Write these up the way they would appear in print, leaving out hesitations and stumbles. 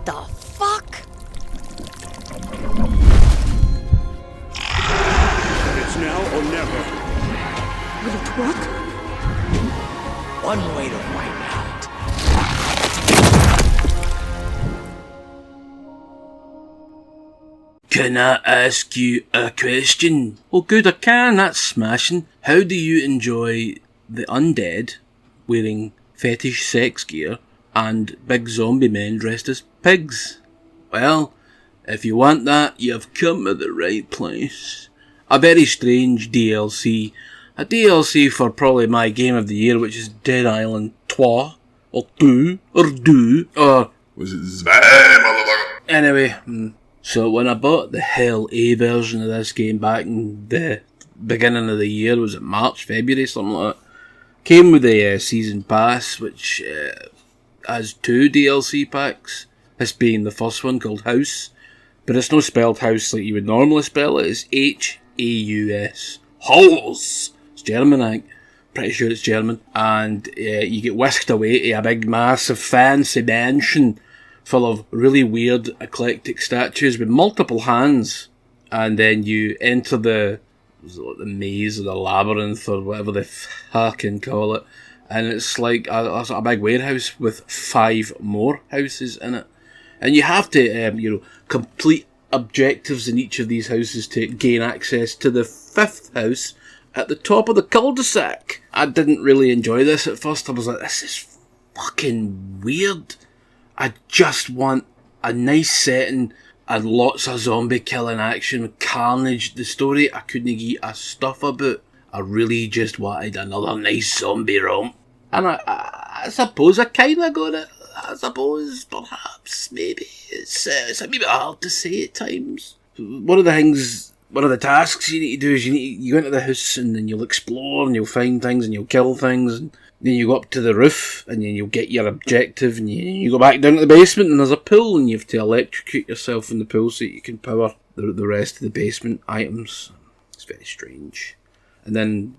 What the fuck? It's now or never. Will it work? One way to find out. Can I ask you a question? Oh good, I can, that's smashing. How do you enjoy the undead wearing fetish sex gear and big zombie men dressed as pigs? Well, if you want that, you've come to the right place. A very strange DLC. A DLC for probably my game of the year, which is Dead Island 2, or 2, or... Was it Zbam, motherfucker? Anyway, so when I bought the Hell A version of this game back in the beginning of the year, was it March, February, something like that, came with the season pass, which has 2 DLC packs, this being the first one called Haus, but it's not spelled house like you would normally spell it, it's H-A-U-S. Haus! It's German, I think. Pretty sure it's German. And you get whisked away to a big, massive, fancy mansion full of really weird, eclectic statues with multiple hands. And then you enter the maze or the labyrinth or whatever they fucking call it. And it's like a big warehouse with 5 more houses in it. And you have to, complete objectives in each of these houses to gain access to the 5th house at the top of the cul-de-sac. I didn't really enjoy this at first. I was like, this is fucking weird. I just want a nice setting and lots of zombie killing action with carnage. The story I couldn't give a stuff about. I really just wanted another nice zombie romp. And I suppose I kind of got it. I suppose, perhaps, maybe. It's a wee bit hard to say at times. One of the tasks you need to do is you go into the house and then you'll explore and you'll find things and you'll kill things and then you go up to the roof and then you'll get your objective and you go back down to the basement and there's a pool and you have to electrocute yourself in the pool so that you can power the rest of the basement items. It's very strange. And then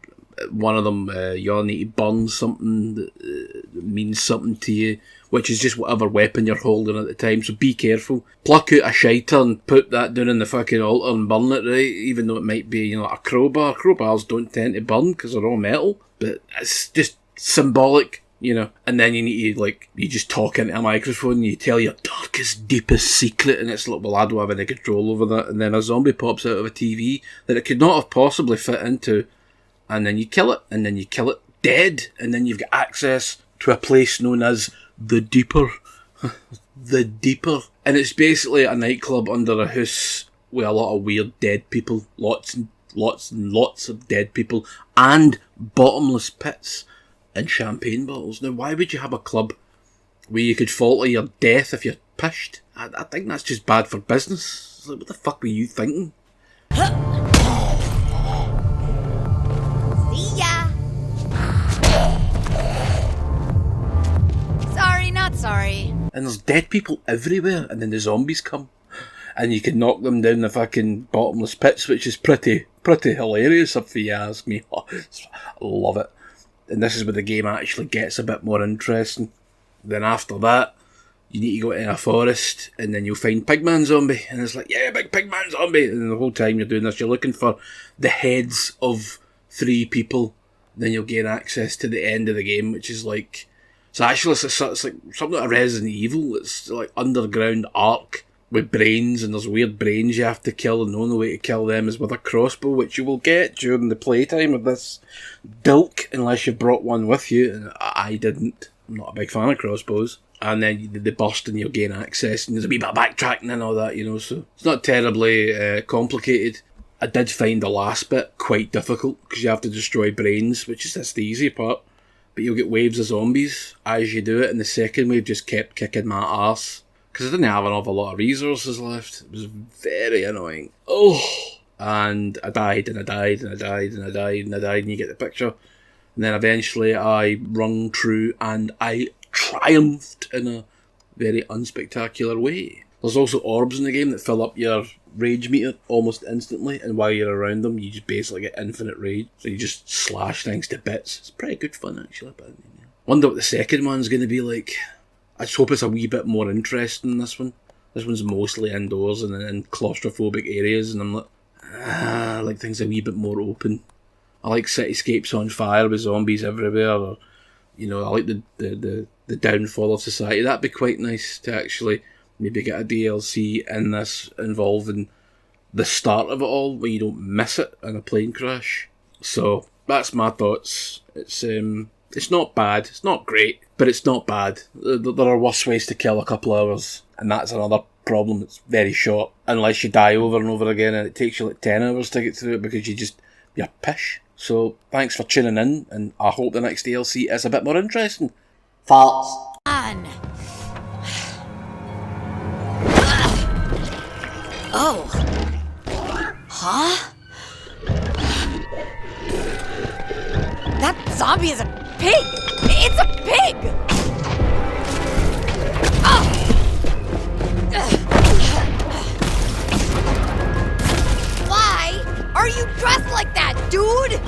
one of them, you'll need to burn something that means something to you, which is just whatever weapon you're holding at the time, so be careful. Pluck out a shiter and put that down in the fucking altar and burn it, right? Even though it might be, a crowbar. Crowbars don't tend to burn because they're all metal, but it's just symbolic, And then you need to, you just talk into a microphone and you tell your darkest, deepest secret, and it's like, well, I don't have any control over that. And then a zombie pops out of a TV that it could not have possibly fit into, and then you kill it, and then you kill it dead, and then you've got access to a place known as the Deeper. The Deeper. And it's basically a nightclub under a house with a lot of weird dead people, lots and lots of dead people, and bottomless pits and champagne bottles. Now, why would you have a club where you could fall to your death if you're pished? I think that's just bad for business. It's like, what the fuck were you thinking? See ya! Sorry, not sorry. And there's dead people everywhere, and then the zombies come, and you can knock them down the fucking bottomless pits, which is pretty hilarious if you ask me. I love it. And this is where the game actually gets a bit more interesting. Then after that, you need to go into a forest, and then you'll find Pigman Zombie, and it's like, yeah, big Pigman Zombie, and the whole time you're doing this, you're looking for the heads of 3 people, then you'll gain access to the end of the game, which is like, so actually it's like something like a Resident Evil. It's like underground arc with brains, and there's weird brains you have to kill, and the only way to kill them is with a crossbow, which you will get during the playtime of this dilk, unless you brought one with you, and I didn't. I'm not a big fan of crossbows. And then they burst and you'll gain access, and there's a wee bit of backtracking and all that, so it's not terribly complicated. I did find the last bit quite difficult, because you have to destroy brains, which is just the easy part. But you'll get waves of zombies as you do it, and the second wave just kept kicking my arse, because I didn't have an awful lot of resources left. It was very annoying. And I died, and I died, and I died, and I died, and I died, and you get the picture. And then eventually I rung true, and I triumphed in a very unspectacular way. There's also orbs in the game that fill up your rage meter almost instantly, and while you're around them, you just basically get infinite rage. So you just slash things to bits. It's pretty good fun, actually. But wonder what the second one's going to be like. I just hope it's a wee bit more interesting, this one. This one's mostly indoors and in claustrophobic areas, and I'm like, I like things a wee bit more open. I like cityscapes on fire with zombies everywhere, or, you know, I like the downfall of society. That'd be quite nice to actually maybe get a DLC in this involving the start of it all, where you don't miss it in a plane crash. So that's my thoughts. It's not bad. It's not great, but it's not bad. There are worse ways to kill a couple hours, and that's another problem. It's very short, unless you die over and over again, and it takes you like 10 hours to get through it because you're pish. So thanks for tuning in, and I hope the next DLC is a bit more interesting. Farts. On. Oh. Huh? That zombie is a pig! It's a pig! Oh. Why are you dressed like that, dude?